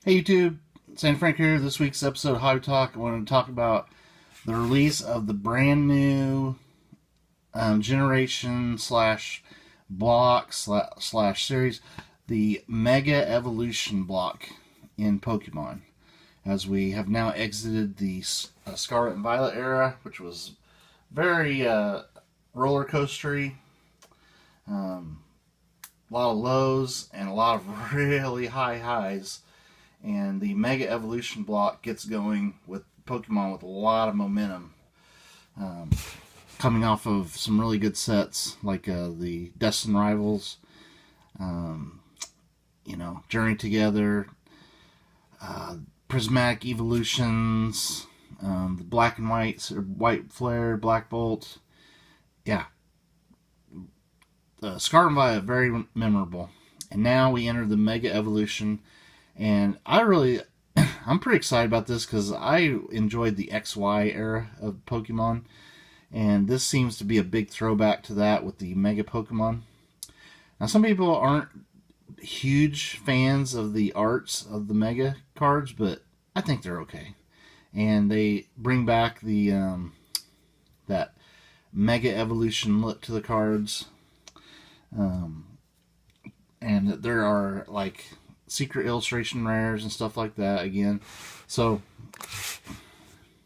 Hey YouTube, San Frank here. This week's episode of Hobby Talk, I want to talk about the release of the brand new generation slash block slash series, the Mega Evolution block in Pokemon. As we have now exited the Scarlet and Violet era, which was very roller coastery, a lot of lows and a lot of really high highs. And the Mega Evolution block gets going with Pokemon with a lot of momentum. Coming off of some really good sets like the Destined Rivals, Journey Together, Prismatic Evolutions, the Black and White, or White Flare, Black Bolt. Yeah. Scarlet and Violet, very memorable. And now we enter the Mega Evolution. And I'm pretty excited about this because I enjoyed the XY era of Pokemon. And this seems to be a big throwback to that with the Mega Pokemon. Now, some people aren't huge fans of the arts of the Mega cards, but I think they're okay. And they bring back the that Mega Evolution look to the cards. And there are like secret illustration rares and stuff like that again. So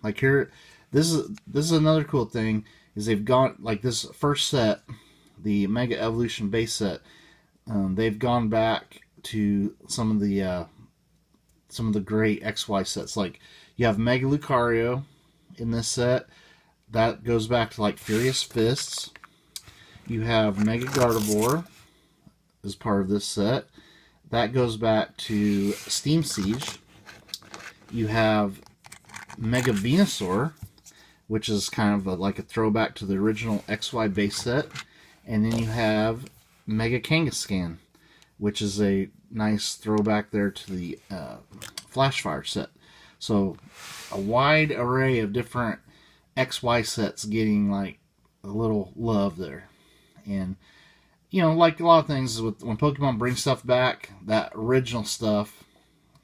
like here, this is another cool thing is they've gone like this first set, the Mega Evolution base set. They've gone back to some of the great XY sets. Like you have Mega Lucario in this set. That goes back to like Furious Fists. You have Mega Gardevoir as part of this set. That goes back to Steam Siege. You have Mega Venusaur, which is kind of like a throwback to the original XY base set. And then you have Mega Kangaskhan, which is a nice throwback there to the Flashfire set. So a wide array of different XY sets getting like a little love there. And like a lot of things, when Pokemon brings stuff back, that original stuff,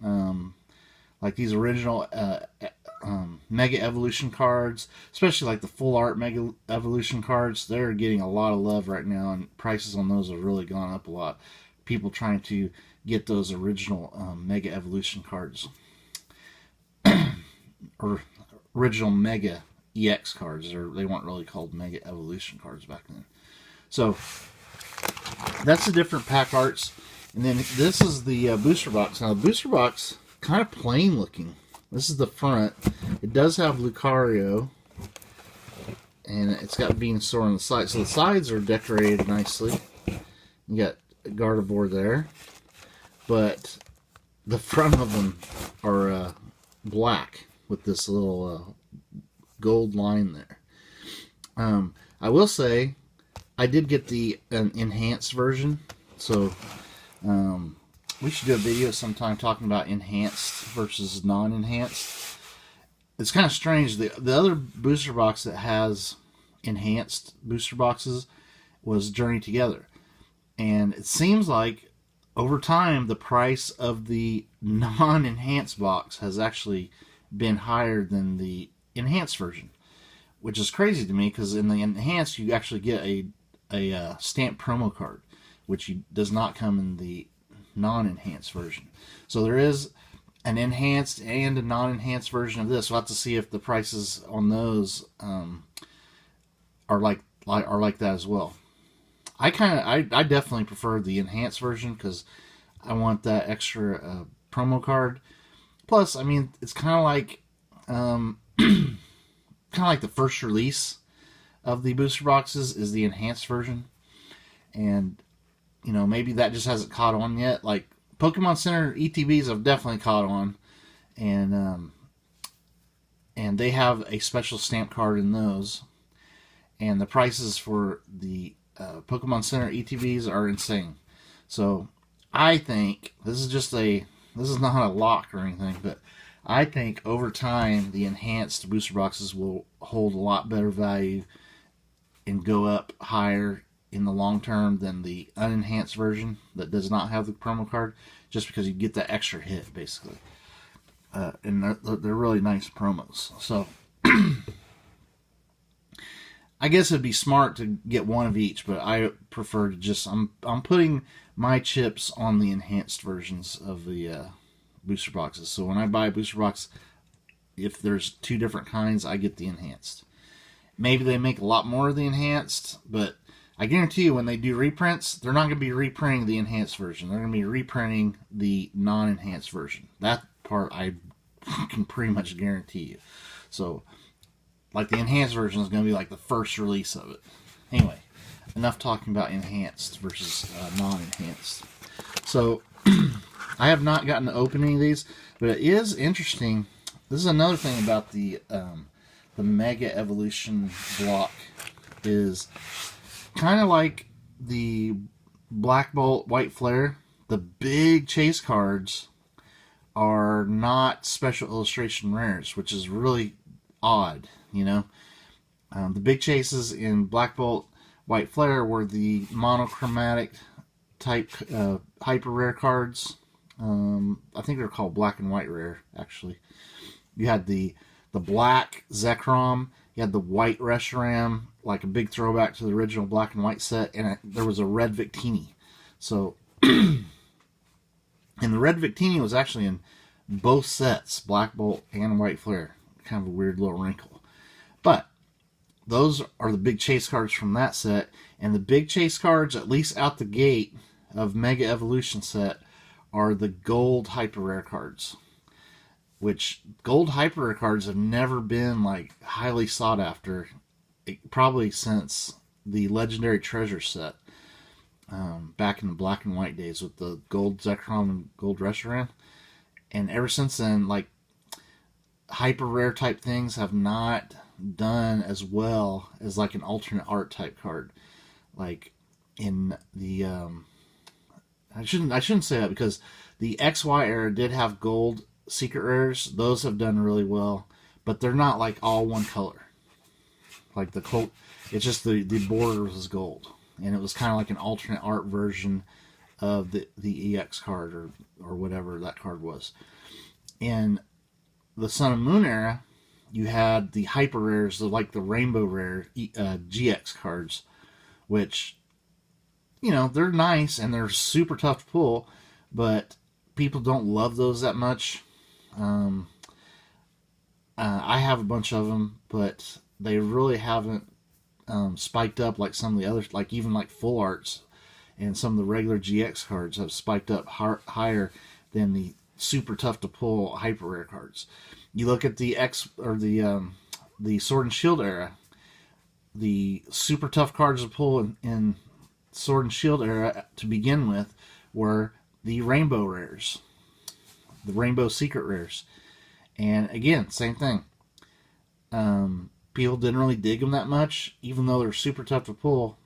like these original Mega Evolution cards, especially like the full art Mega Evolution cards, they're getting a lot of love right now, and prices on those have really gone up a lot. People trying to get those original Mega Evolution cards, or original Mega EX cards, or they weren't really called Mega Evolution cards back then. So that's the different pack arts. And then this is the booster box. Now the booster box, kind of plain looking. This is the front. It does have Lucario, and it's got Venusaur on the side. So the sides are decorated nicely. You got Gardevoir there, but the front of them are black with this little gold line there. I will say, I did get the enhanced version, so we should do a video sometime talking about enhanced versus non-enhanced. It's kind of strange. The other booster box that has enhanced booster boxes was Journey Together, and it seems like over time the price of the non-enhanced box has actually been higher than the enhanced version, which is crazy to me because in the enhanced you actually get a stamped promo card, which does not come in the non-enhanced version. So there is an enhanced and a non-enhanced version of this. We'll have to see if the prices on those are like that as well. I definitely prefer the enhanced version because I want that extra promo card. Plus, I mean, it's kind of like the first release of the booster boxes is the enhanced version, and maybe that just hasn't caught on yet. Like Pokemon Center ETBs have definitely caught on, and they have a special stamp card in those, and the prices for the Pokemon Center ETBs are insane. So I think this is not a lock or anything, but I think over time the enhanced booster boxes will hold a lot better value and go up higher in the long term than the unenhanced version that does not have the promo card, just because you get that extra hit, basically. And they're really nice promos. So I guess it'd be smart to get one of each, but I prefer to just I'm putting my chips on the enhanced versions of the booster boxes. So when I buy a booster box, if there's 2 different kinds, I get the enhanced. Maybe they make a lot more of the enhanced, but I guarantee you when they do reprints, they're not going to be reprinting the enhanced version. They're going to be reprinting the non-enhanced version. That part I can pretty much guarantee you. So, like, the enhanced version is going to be like the first release of it. Anyway, enough talking about enhanced versus non-enhanced. So, I have not gotten to open any of these, but it is interesting. This is another thing about the Mega Evolution block, is kind of like the Black Bolt, White Flare. The big chase cards are not special illustration rares, which is really odd, you know. The big chases in Black Bolt, White Flare were the monochromatic type hyper rare cards. I think they're called black and white rare, actually. You had the black Zekrom, you had the white Reshiram, like a big throwback to the original black and white set, and there was a red Victini. So, and the red Victini was actually in both sets, Black Bolt and White Flare. Kind of a weird little wrinkle. But those are the big chase cards from that set, and the big chase cards, at least out the gate of Mega Evolution set, are the gold hyper rare cards. Which gold hyper rare cards have never been like highly sought after, probably since the Legendary Treasure set back in the black and white days with the gold Zekrom and gold Reshiram. And ever since then, like, hyper rare type things have not done as well as like an alternate art type card. Like in the I shouldn't say that, because the XY era did have gold secret rares. Those have done really well, but they're not like all one color. Like the Colt, it's just the border was gold, and it was kind of like an alternate art version of the EX card or whatever that card was. In the Sun and Moon era, you had the hyper rares, like the rainbow rare GX cards, which, you know, they're nice and they're super tough to pull, but people don't love those that much. I have a bunch of them, but they really haven't spiked up like some of the others, like even like full arts and some of the regular GX cards have spiked up higher than the super tough to pull hyper rare cards. You look at the Sword and Shield era, the super tough cards to pull in Sword and Shield era to begin with were the rainbow rares, the rainbow secret rares. And again, same thing. People didn't really dig them that much, even though they're super tough to pull.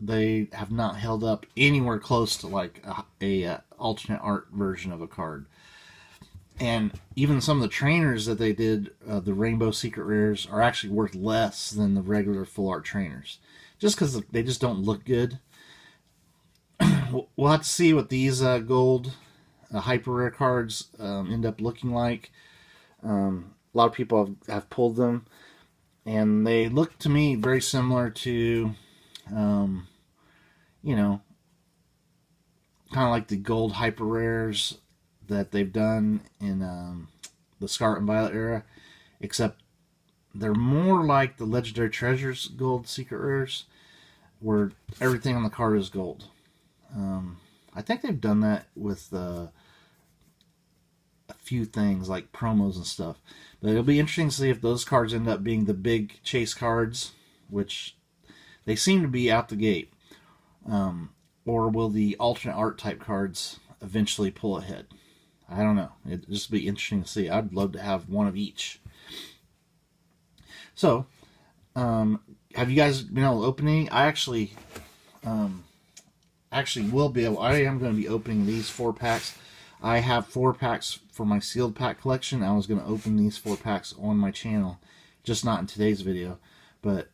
They have not held up anywhere close to like a alternate art version of a card. And even some of the trainers that they did, the rainbow secret rares, are actually worth less than the regular full art trainers, just because they just don't look good. We'll have to see what these gold hyper rare cards end up looking like. A lot of people have pulled them, and they look to me very similar to, you know, kind of like the gold hyper rares that they've done in the Scarlet and Violet era, except they're more like the Legendary Treasures gold secret rares, where everything on the card is gold. I think they've done that with a few things like promos and stuff. But it'll be interesting to see if those cards end up being the big chase cards, which they seem to be out the gate. Or will the alternate art type cards eventually pull ahead? I don't know. It'll just be interesting to see. I'd love to have one of each. So, have you guys been able to open any? I actually will be able. I am going to be opening these 4 packs. I have 4 packs for my sealed pack collection. I was going to open these 4 packs on my channel, just not in today's video. But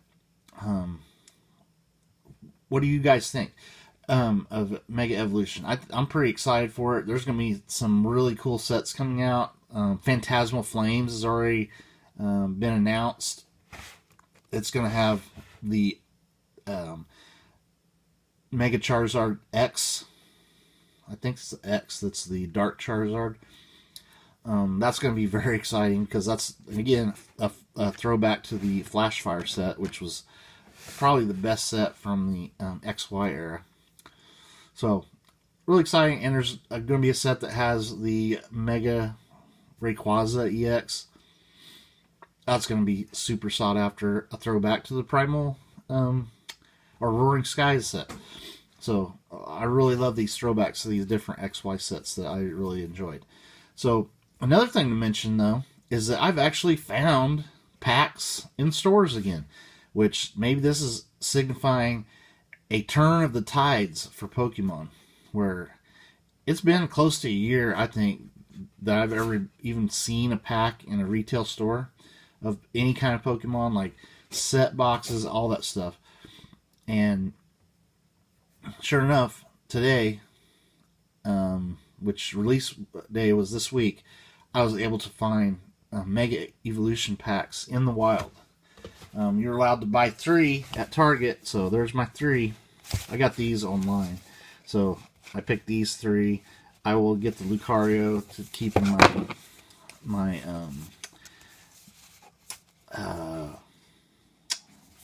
what do you guys think of Mega Evolution? I'm pretty excited for it. There's going to be some really cool sets coming out. Phantasmal Flames has already been announced. It's going to have the Mega Charizard X. I think it's the X. That's the Dark Charizard. That's going to be very exciting because that's, again, a throwback to the Flashfire set, which was probably the best set from the XY era. So, really exciting. And there's going to be a set that has the Mega Rayquaza EX. That's going to be super sought after. A throwback to the Primal or Roaring Skies set. So, I really love these throwbacks to these different XY sets that I really enjoyed. So, another thing to mention, though, is that I've actually found packs in stores again, which maybe this is signifying a turn of the tides for Pokemon, where it's been close to a year, I think, that I've ever even seen a pack in a retail store of any kind of Pokemon, like set boxes, all that stuff. And sure enough, today, which release day was this week, I was able to find Mega Evolution packs in the wild. You're allowed to buy 3 at Target, so there's my 3. I got these online, so I picked these 3. I will get the Lucario to keep in my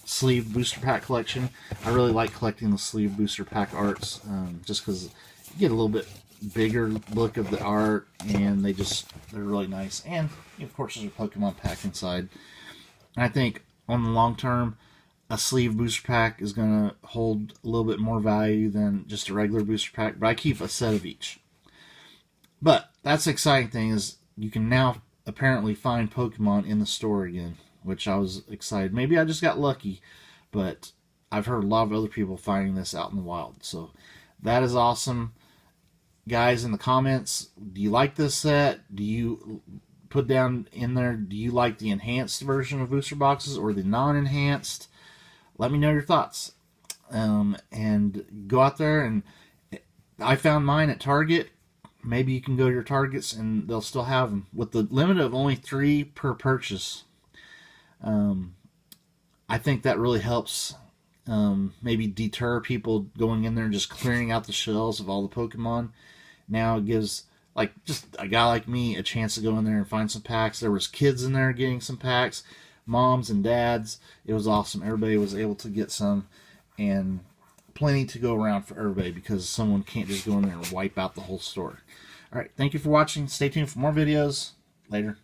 sleeve booster pack collection. I really like collecting the sleeve booster pack arts, just because you get a little bit bigger look of the art, and they're really nice. And of course, there's a Pokemon pack inside. And I think on the long term, a sleeve booster pack is going to hold a little bit more value than just a regular booster pack, but I keep a set of each. But that's the exciting thing, is you can now apparently find Pokemon in the store again, which I was excited. Maybe I just got lucky, but I've heard a lot of other people finding this out in the wild. So that is awesome. Guys, in the comments, do you like this set? Do you put down in there, do you like the enhanced version of booster boxes or the non-enhanced? Let me know your thoughts. And go out there, and I found mine at Target. Maybe you can go to your Targets and they'll still have them. With the limit of only 3 per purchase, I think that really helps maybe deter people going in there and just clearing out the shelves of all the Pokemon. Now it gives, like, just a guy like me a chance to go in there and find some packs. There was kids in there getting some packs, moms and dads. It was awesome. Everybody was able to get some, and plenty to go around for everybody, because someone can't just go in there and wipe out the whole store. All right, thank you for watching. Stay tuned for more videos. Later.